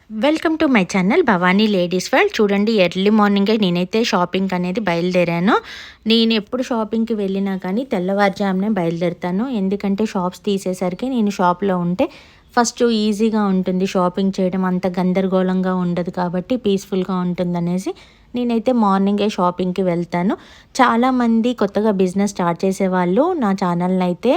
Welcome to my channel Bhavani ladies world. చూడండి, early మార్నింగే నేనైతే షాపింగ్ అనేది బయలుదేరాను. నేను ఎప్పుడు షాపింగ్కి వెళ్ళినా కానీ తెల్లవారుజామునే బయలుదేరుతాను. ఎందుకంటే షాప్స్ తీసేసరికి నేను షాప్లో ఉంటే ఫస్ట్ ఈజీగా ఉంటుంది, షాపింగ్ చేయడం అంత గందరగోళంగా ఉండదు కాబట్టి పీస్ఫుల్గా ఉంటుందనేసి నేనైతే మార్నింగే షాపింగ్కి వెళ్తాను. చాలామంది కొత్తగా బిజినెస్ స్టార్ట్ చేసేవాళ్ళు నా ఛానల్ని అయితే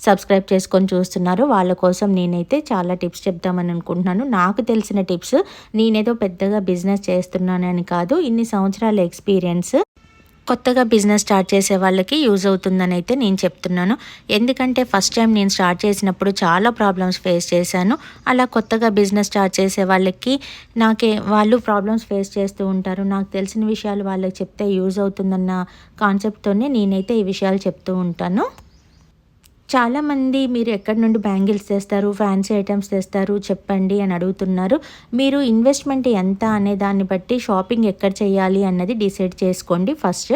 సబ్స్క్రైబ్ చేసుకొని చూస్తున్నారు. వాళ్ళ కోసం నేనైతే చాలా టిప్స్ చెప్తామని అనుకుంటున్నాను. నాకు తెలిసిన టిప్స్, నేనేదో పెద్దగా బిజినెస్ చేస్తున్నానని కాదు, ఇన్ని సంవత్సరాల ఎక్స్పీరియన్స్ కొత్తగా బిజినెస్ స్టార్ట్ చేసే వాళ్ళకి యూజ్ అవుతుందని అయితే నేను చెప్తున్నాను. ఎందుకంటే ఫస్ట్ టైం నేను స్టార్ట్ చేసినప్పుడు చాలా ప్రాబ్లమ్స్ ఫేస్ చేశాను. అలా కొత్తగా బిజినెస్ స్టార్ట్ చేసే వాళ్ళకి వాళ్ళు ప్రాబ్లమ్స్ ఫేస్ చేస్తూ ఉంటారు. నాకు తెలిసిన విషయాలు వాళ్ళకి చెప్తే యూజ్ అవుతుందన్న కాన్సెప్ట్తోనే నేనైతే ఈ విషయాలు చెప్తూ ఉంటాను. చాలామంది మీరు ఎక్కడి నుండి బ్యాంగిల్స్ తెస్తారు, ఫ్యాన్సీ ఐటమ్స్ తెస్తారు చెప్పండి అని అడుగుతున్నారు. మీరు ఇన్వెస్ట్మెంట్ ఎంత అనే దాన్ని బట్టి షాపింగ్ ఎక్కడ చేయాలి అన్నది డిసైడ్ చేసుకోండి. ఫస్ట్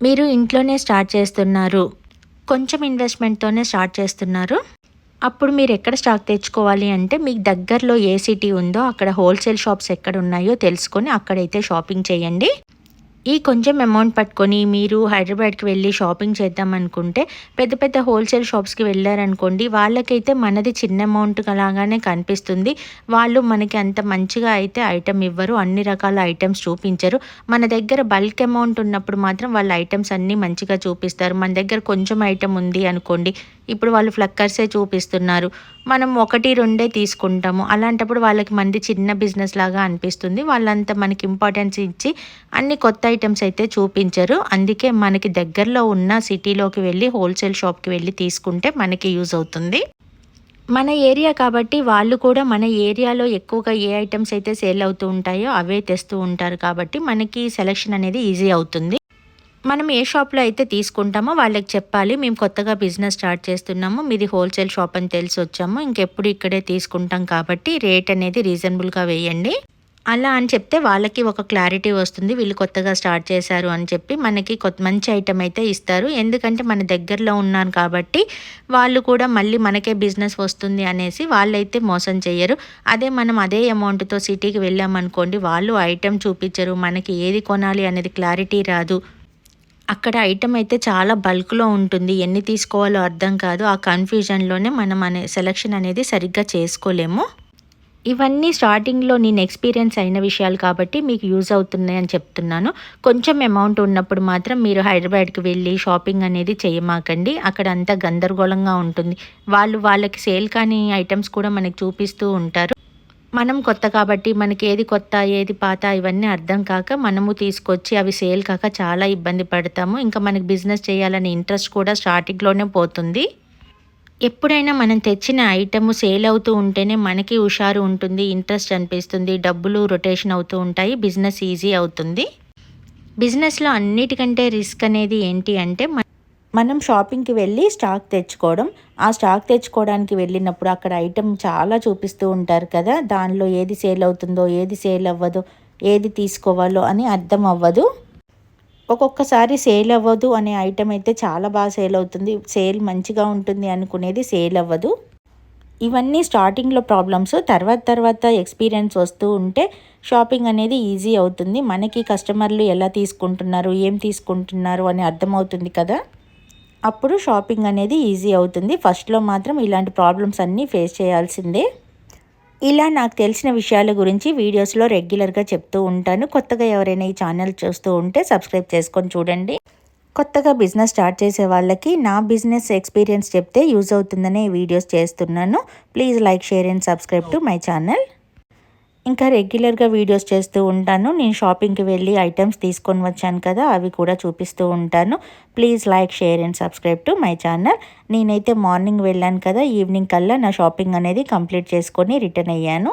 మీరు ఇంట్లోనే స్టార్ట్ చేస్తున్నారు, కొంచెం ఇన్వెస్ట్మెంట్తోనే స్టార్ట్ చేస్తున్నారు, అప్పుడు మీరు ఎక్కడ స్టాక్ తెచ్చుకోవాలి అంటే మీకు దగ్గరలో ఏ సిటీ ఉందో అక్కడ హోల్సేల్ షాప్స్ ఎక్కడ ఉన్నాయో తెలుసుకొని అక్కడైతే షాపింగ్ చేయండి. ఈ కొంచెం అమౌంట్ పట్టుకొని మీరు హైదరాబాద్కి వెళ్ళి షాపింగ్ చేద్దాం అనుకుంటే పెద్ద పెద్ద హోల్సేల్ షాప్స్కి వెళ్ళారనుకోండి, వాళ్ళకైతే మనది చిన్న అమౌంట్ లాగానే కనిపిస్తుంది. వాళ్ళు మనకి అంత మంచిగా అయితే ఐటమ్ ఇవ్వరు, అన్ని రకాల ఐటమ్స్ చూపించరు. మన దగ్గర బల్క్ అమౌంట్ ఉన్నప్పుడు మాత్రం వాళ్ళ ఐటమ్స్ అన్నీ మంచిగా చూపిస్తారు. మన దగ్గర కొంచెం ఐటమ్ ఉంది అనుకోండి, ఇప్పుడు వాళ్ళు ఫ్లక్కర్సే చూపిస్తున్నారు, మనం 1-2 తీసుకుంటాము. అలాంటప్పుడు వాళ్ళకి మనది చిన్న బిజినెస్ లాగా అనిపిస్తుంది. వాళ్ళంతా మనకి ఇంపార్టెన్స్ ఇచ్చి అన్ని కొత్త ఐటమ్స్ అయితే చూపించరు. అందుకే మనకి దగ్గరలో ఉన్న సిటీలోకి వెళ్ళి హోల్సేల్ షాప్కి వెళ్ళి తీసుకుంటే మనకి యూజ్ అవుతుంది. మన ఏరియా కాబట్టి వాళ్ళు కూడా మన ఏరియాలో ఎక్కువగా ఏ ఐటమ్స్ అయితే సేల్ అవుతూ ఉంటాయో అవే తెస్తూ ఉంటారు కాబట్టి మనకి సెలెక్షన్ అనేది ఈజీ అవుతుంది. మనం ఏ షాప్లో అయితే తీసుకుంటామో వాళ్ళకి చెప్పాలి, మేము కొత్తగా బిజినెస్ స్టార్ట్ చేస్తున్నాము, మీది హోల్సేల్ షాప్ అని తెలిసి వచ్చాము, ఇంకెప్పుడు ఇక్కడే తీసుకుంటాం కాబట్టి రేట్ అనేది రీజనబుల్గా వేయండి అలా అని చెప్తే వాళ్ళకి ఒక క్లారిటీ వస్తుంది, వీళ్ళు కొత్తగా స్టార్ట్ చేశారు అని చెప్పి మనకి మంచి ఐటమ్ అయితే ఇస్తారు. ఎందుకంటే మన దగ్గరలో ఉన్నారు కాబట్టి వాళ్ళు కూడా మళ్ళీ మనకే బిజినెస్ వస్తుంది అనేసి వాళ్ళైతే మోసం చేయరు. అదే మనం అదే అమౌంట్తో సిటీకి వెళ్ళామనుకోండి, వాళ్ళు ఐటమ్ చూపించరు, మనకి ఏది కొనాలి అనేది క్లారిటీ రాదు. అక్కడ ఐటమ్ అయితే చాలా బల్క్లో ఉంటుంది, ఎన్ని తీసుకోవాలో అర్థం కాదు. ఆ కన్ఫ్యూజన్లోనే మనం సెలెక్షన్ అనేది సరిగ్గా చేసుకోలేము. ఇవన్నీ స్టార్టింగ్లో నేను ఎక్స్పీరియన్స్ అయిన విషయాలు కాబట్టి మీకు యూజ్ అవుతున్నాయని చెప్తున్నాను. కొంచెం అమౌంట్ ఉన్నప్పుడు మాత్రం మీరు హైదరాబాద్కి వెళ్ళి షాపింగ్ అనేది చేయమాకండి, అక్కడ అంతా గందరగోళంగా ఉంటుంది. వాళ్ళకి సేల్ కాని ఐటమ్స్ కూడా మనకి చూపిస్తూ ఉంటారు. మనం కొత్త కాబట్టి మనకి ఏది కొత్త ఏది పాత ఇవన్నీ అర్థం కాక మనము తీసుకొచ్చి అవి సేల్ కాక చాలా ఇబ్బంది పడతాము. ఇంకా మనకి బిజినెస్ చేయాలనే ఇంట్రెస్ట్ కూడా స్టార్టింగ్లోనే పోతుంది. ఎప్పుడైనా మనం తెచ్చిన ఐటమ్ సేల్ అవుతూ ఉంటేనే మనకి హుషారు ఉంటుంది, ఇంట్రెస్ట్ అనిపిస్తుంది, డబ్బులు రొటేషన్ అవుతూ ఉంటాయి, బిజినెస్ ఈజీ అవుతుంది. బిజినెస్లో అన్నిటికంటే రిస్క్ అనేది ఏంటి అంటే మనం షాపింగ్కి వెళ్ళి స్టాక్ తెచ్చుకోవడం. ఆ స్టాక్ తెచ్చుకోవడానికి వెళ్ళినప్పుడు అక్కడ ఐటెం చాలా చూపిస్తూ ఉంటారు కదా, దానిలో ఏది సేల్ అవుతుందో ఏది సేల్ అవ్వదో ఏది తీసుకోవాలో అని అర్థం అవ్వదు. ఒక్కొక్కసారి సేల్ అవ్వదు అనే ఐటెం అయితే చాలా బాగా సేల్ అవుతుంది, సేల్ మంచిగా ఉంటుంది అనుకునేది సేల్ అవ్వదు. ఇవన్నీ స్టార్టింగ్లో ప్రాబ్లమ్స్. తర్వాత ఎక్స్పీరియన్స్ వస్తూ ఉంటే షాపింగ్ అనేది ఈజీ అవుతుంది. మనకి కస్టమర్లు ఎలా తీసుకుంటున్నారు, ఏం తీసుకుంటున్నారు అని అర్థమవుతుంది కదా, అప్పుడు షాపింగ్ అనేది ఈజీ అవుతుంది. ఫస్ట్లో మాత్రం ఇలాంటి ప్రాబ్లమ్స్ అన్నీ ఫేస్ చేయాల్సిందే. ఇలా నాకు తెలిసిన విషయాల గురించి వీడియోస్లో రెగ్యులర్గా చెప్తూ ఉంటాను. కొత్తగా ఎవరైనా ఈ ఛానల్ చూస్తూ ఉంటే సబ్స్క్రైబ్ చేసుకొని చూడండి. కొత్తగా బిజినెస్ స్టార్ట్ చేసే వాళ్ళకి నా బిజినెస్ ఎక్స్పీరియన్స్ చెప్తే యూజ్ అవుతుందనే వీడియోస్ చేస్తున్నాను. Please like, share and subscribe to my channel. ఇంకా రెగ్యులర్గా వీడియోస్ చేస్తూ ఉంటాను. నేను షాపింగ్కి వెళ్ళి ఐటమ్స్ తీసుకొని వచ్చాను కదా, అవి కూడా చూపిస్తూ ఉంటాను. Please like, share and subscribe to my channel. నేనైతే మార్నింగ్ వెళ్ళాను కదా, ఈవినింగ్ కల్లా నా షాపింగ్ అనేది కంప్లీట్ చేసుకొని రిటర్న్ అయ్యాను.